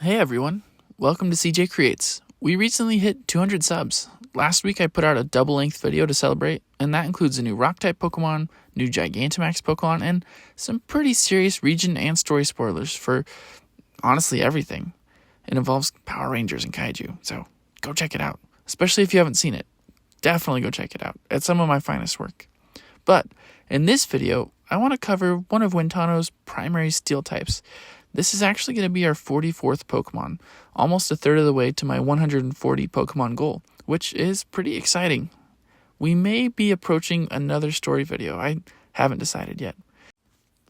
Hey everyone, welcome to Seajay Creates. We recently hit 200 subs. Last week I put out a double-length video to celebrate, and that includes a new rock-type Pokemon, new Gigantamax Pokemon, and some pretty serious region and story spoilers for, honestly, everything. It involves Power Rangers and Kaiju, so go check it out. Especially if you haven't seen it. Definitely go check it out. It's some of my finest work. But in this video, I want to cover one of Wentano's primary steel types. This is actually going to be our 44th Pokemon, almost a third of the way to my 140 Pokemon goal, which is pretty exciting. We may be approaching another story video, I haven't decided yet.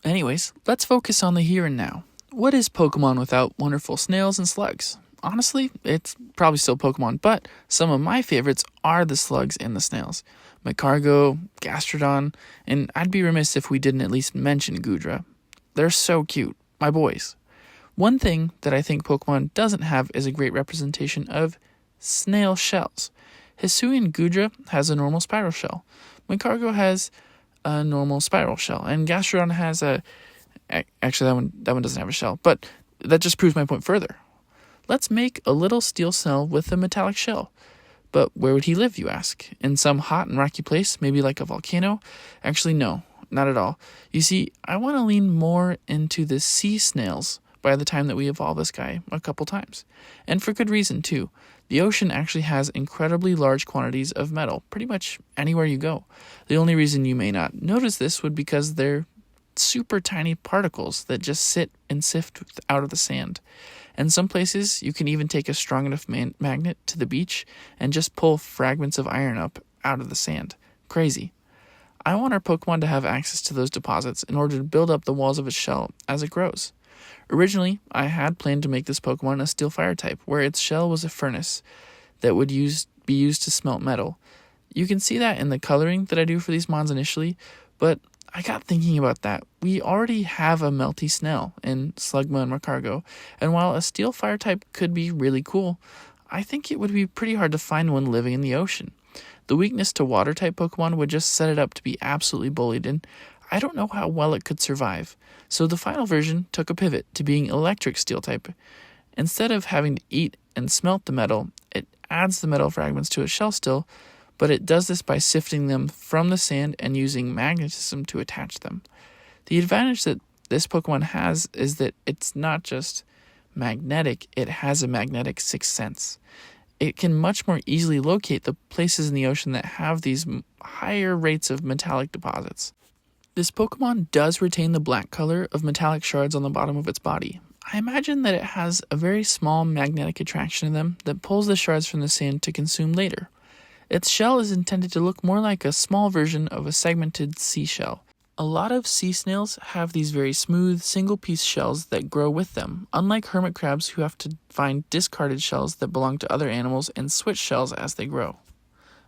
Anyways, let's focus on the here and now. What is Pokemon without wonderful snails and slugs? Honestly, it's probably still Pokemon, but some of my favorites are the slugs and the snails. Magcargo, Gastrodon, and I'd be remiss if we didn't at least mention Goodra. They're so cute. My boys. One thing that I think Pokemon doesn't have is a great representation of snail shells. Hisuian Goodra has a normal spiral shell. Magcargo has a normal spiral shell. And Gastrodon has a... Actually, that one doesn't have a shell. But that just proves my point further. Let's make a little steel snail with a metallic shell. But where would he live, you ask? In some hot and rocky place, maybe like a volcano? Actually, no. Not at all. You see, I want to lean more into the sea snails by the time that we evolve this guy a couple times. And for good reason, too. The ocean actually has incredibly large quantities of metal, pretty much anywhere you go. The only reason you may not notice this would because they're super tiny particles that just sit and sift out of the sand. And some places, you can even take a strong enough magnet to the beach and just pull fragments of iron up out of the sand. Crazy. I want our Pokemon to have access to those deposits in order to build up the walls of its shell as it grows. Originally, I had planned to make this Pokemon a Steel Fire type, where its shell was a furnace that would be used to smelt metal. You can see that in the coloring that I do for these mons initially, but I got thinking about that. We already have a melty snail in Slugma and Magcargo, and while a Steel Fire type could be really cool, I think it would be pretty hard to find one living in the ocean. The weakness to water-type Pokemon would just set it up to be absolutely bullied, and I don't know how well it could survive. So the final version took a pivot to being electric steel-type. Instead of having to eat and smelt the metal, it adds the metal fragments to its shell still, but it does this by sifting them from the sand and using magnetism to attach them. The advantage that this Pokemon has is that it's not just magnetic, it has a magnetic sixth sense. It can much more easily locate the places in the ocean that have these higher rates of metallic deposits. This Pokemon does retain the black color of metallic shards on the bottom of its body. I imagine that it has a very small magnetic attraction in them that pulls the shards from the sand to consume later. Its shell is intended to look more like a small version of a segmented seashell. A lot of sea snails have these very smooth, single-piece shells that grow with them, unlike hermit crabs who have to find discarded shells that belong to other animals and switch shells as they grow.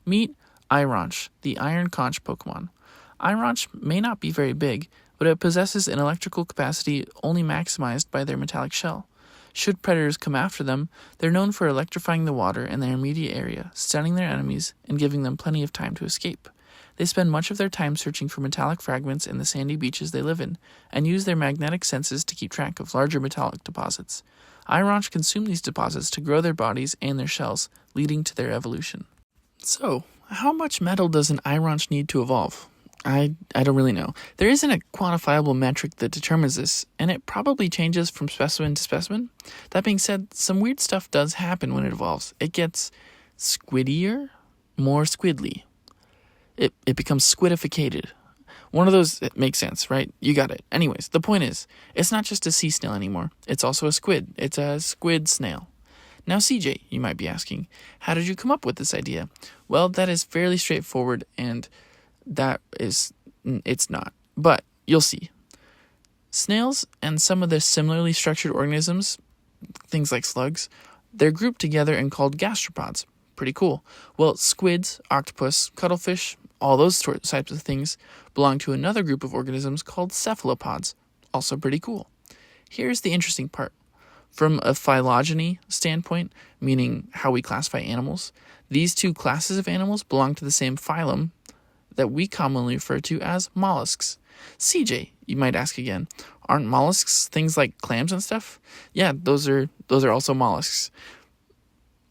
Meet Ironch, the iron conch Pokemon. Ironch may not be very big, but it possesses an electrical capacity only maximized by their metallic shell. Should predators come after them, they're known for electrifying the water in their immediate area, stunning their enemies, and giving them plenty of time to escape. They spend much of their time searching for metallic fragments in the sandy beaches they live in, and use their magnetic senses to keep track of larger metallic deposits. Ironch consume these deposits to grow their bodies and their shells, leading to their evolution. So, how much metal does an Ironch need to evolve? I don't really know. There isn't a quantifiable metric that determines this, and it probably changes from specimen to specimen. That being said, some weird stuff does happen when it evolves. It gets squiddier, more squidly. It becomes squidificated. One of those, it makes sense, right? You got it. Anyways, the point is, it's not just a sea snail anymore. It's also a squid. It's a squid snail. Now, CJ, you might be asking, how did you come up with this idea? Well, that is fairly straightforward, and it's not. But you'll see. Snails and some of the similarly structured organisms, things like slugs, they're grouped together and called gastropods. Pretty cool. Well, squids, octopus, cuttlefish, all those types of things belong to another group of organisms called cephalopods. Also pretty cool. Here's the interesting part. From a phylogeny standpoint, meaning how we classify animals, these two classes of animals belong to the same phylum that we commonly refer to as mollusks. CJ, you might ask again, aren't mollusks things like clams and stuff? Yeah, those are also mollusks.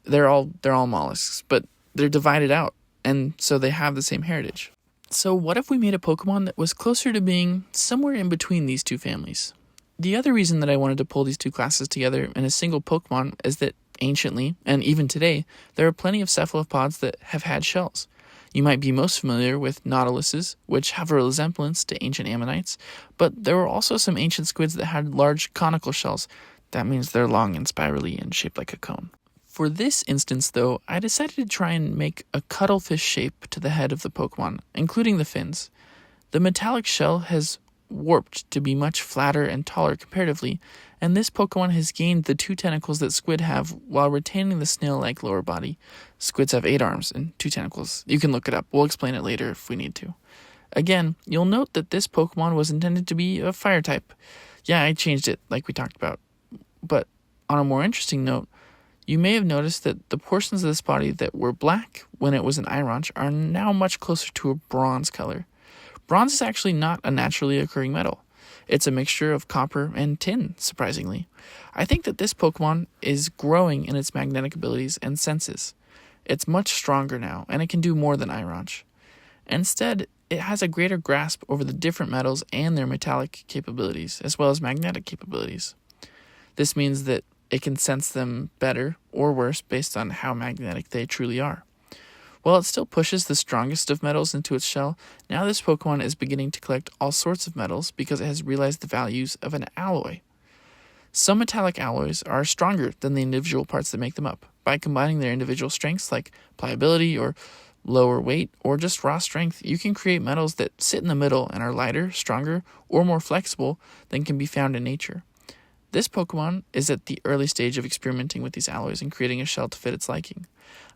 They're all mollusks, but they're divided out, and so they have the same heritage. So what if we made a Pokemon that was closer to being somewhere in between these two families? The other reason that I wanted to pull these two classes together in a single Pokemon is that anciently, and even today, there are plenty of cephalopods that have had shells. You might be most familiar with nautiluses, which have a resemblance to ancient ammonites, but there were also some ancient squids that had large conical shells. That means they're long and spirally and shaped like a cone. For this instance, though, I decided to try and make a cuttlefish shape to the head of the Pokemon, including the fins. The metallic shell has warped to be much flatter and taller comparatively, and this Pokemon has gained the 2 tentacles that squid have while retaining the snail-like lower body. Squids have 8 arms and 2 tentacles. You can look it up. We'll explain it later if we need to. Again, you'll note that this Pokemon was intended to be a fire type. Yeah, I changed it like we talked about. But on a more interesting note, you may have noticed that the portions of this body that were black when it was an Ironch are now much closer to a bronze color. Bronze is actually not a naturally occurring metal. It's a mixture of copper and tin, surprisingly. I think that this Pokemon is growing in its magnetic abilities and senses. It's much stronger now, and it can do more than Ironch. Instead, it has a greater grasp over the different metals and their metallic capabilities, as well as magnetic capabilities. This means that it can sense them better or worse based on how magnetic they truly are. While it still pushes the strongest of metals into its shell, now this Pokemon is beginning to collect all sorts of metals because it has realized the values of an alloy. Some metallic alloys are stronger than the individual parts that make them up. By combining their individual strengths like pliability or lower weight or just raw strength, you can create metals that sit in the middle and are lighter, stronger, or more flexible than can be found in nature. This Pokemon is at the early stage of experimenting with these alloys and creating a shell to fit its liking.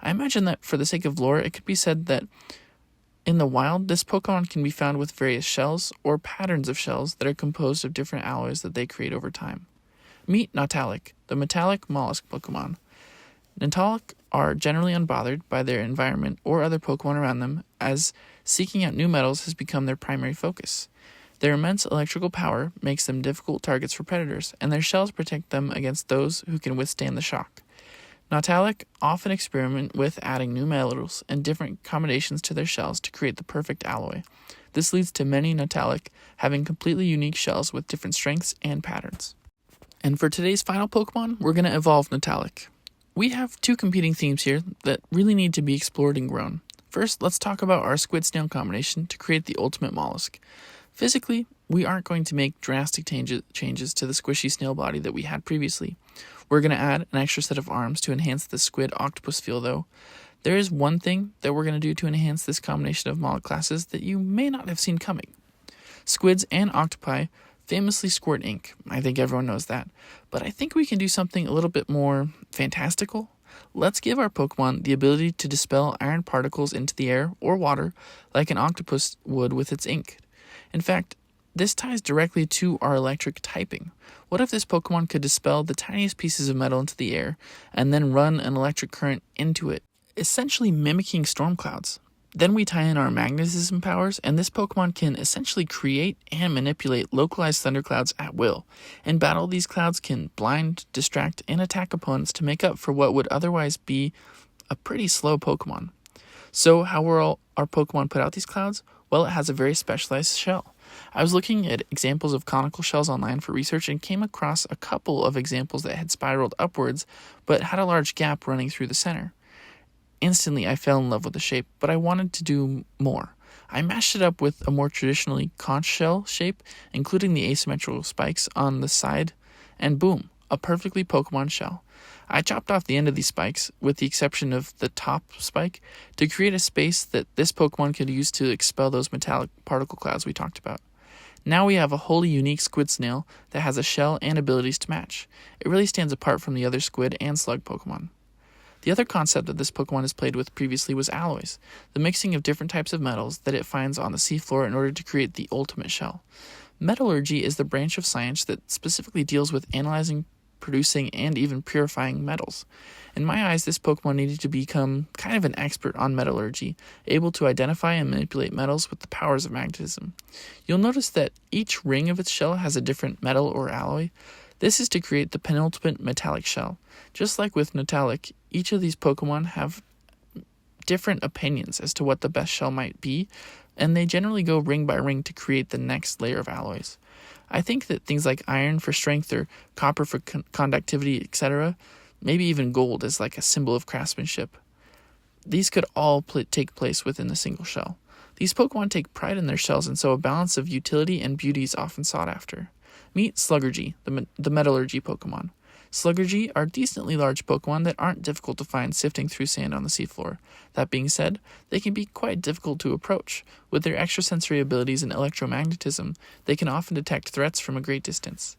I imagine that for the sake of lore, it could be said that in the wild, this Pokemon can be found with various shells or patterns of shells that are composed of different alloys that they create over time. Meet Nautallic, the metallic mollusk Pokemon. Nautallic are generally unbothered by their environment or other Pokemon around them, as seeking out new metals has become their primary focus. Their immense electrical power makes them difficult targets for predators, and their shells protect them against those who can withstand the shock. Nautallic often experiment with adding new metals and different combinations to their shells to create the perfect alloy. This leads to many Nautallic having completely unique shells with different strengths and patterns. And for today's final Pokemon, we're going to evolve Nautallic. We have 2 competing themes here that really need to be explored and grown. First, let's talk about our squid-snail combination to create the ultimate mollusk. Physically, we aren't going to make drastic changes to the squishy snail body that we had previously. We're going to add an extra set of arms to enhance the squid-octopus feel, though. There is one thing that we're going to do to enhance this combination of mollusk classes that you may not have seen coming. Squids and octopi famously squirt ink. I think everyone knows that. But I think we can do something a little bit more fantastical. Let's give our Pokemon the ability to dispel iron particles into the air or water like an octopus would with its ink. In fact, this ties directly to our electric typing. What if this Pokemon could dispel the tiniest pieces of metal into the air and then run an electric current into it, essentially mimicking storm clouds? Then we tie in our magnetism powers, and this Pokemon can essentially create and manipulate localized thunderclouds at will. In battle, these clouds can blind, distract, and attack opponents to make up for what would otherwise be a pretty slow Pokemon. So how will our Pokemon put out these clouds? Well, it has a very specialized shell. I was looking at examples of conical shells online for research and came across a couple of examples that had spiraled upwards but had a large gap running through the center. Instantly, I fell in love with the shape, but I wanted to do more. I mashed it up with a more traditionally conch shell shape, including the asymmetrical spikes on the side, and boom, a perfectly Pokemon shell. I chopped off the end of these spikes, with the exception of the top spike, to create a space that this Pokemon could use to expel those metallic particle clouds we talked about. Now we have a wholly unique squid snail that has a shell and abilities to match. It really stands apart from the other squid and slug Pokemon. The other concept that this Pokemon has played with previously was alloys, the mixing of different types of metals that it finds on the seafloor in order to create the ultimate shell. Metallurgy is the branch of science that specifically deals with analyzing producing, and even purifying metals. In my eyes, this Pokemon needed to become kind of an expert on metallurgy, able to identify and manipulate metals with the powers of magnetism. You'll notice that each ring of its shell has a different metal or alloy. This is to create the penultimate metallic shell. Just like with Nautallic, each of these Pokemon have different opinions as to what the best shell might be, and they generally go ring by ring to create the next layer of alloys. I think that things like iron for strength or copper for conductivity, etc., maybe even gold as like a symbol of craftsmanship, these could all take place within a single shell. These Pokemon take pride in their shells, and so a balance of utility and beauty is often sought after. Meet Slugurgy, the metallurgy Pokemon. Slugurgy are decently large Pokemon that aren't difficult to find sifting through sand on the seafloor. That being said, they can be quite difficult to approach. With their extrasensory abilities and electromagnetism, they can often detect threats from a great distance.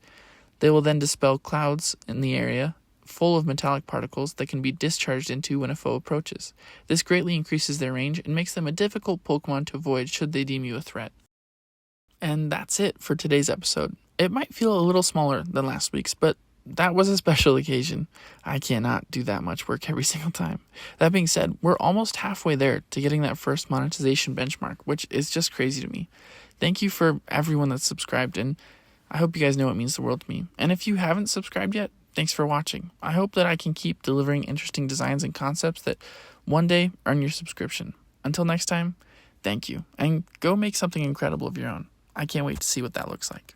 They will then dispel clouds in the area, full of metallic particles that can be discharged into when a foe approaches. This greatly increases their range and makes them a difficult Pokemon to avoid should they deem you a threat. And that's it for today's episode. It might feel a little smaller than last week's, but that was a special occasion. I cannot do that much work every single time. That being said, we're almost halfway there to getting that first monetization benchmark, which is just crazy to me. Thank you for everyone that's subscribed, and I hope you guys know it means the world to me. And if you haven't subscribed yet, thanks for watching. I hope that I can keep delivering interesting designs and concepts that one day earn your subscription. Until next time, thank you, and go make something incredible of your own. I can't wait to see what that looks like.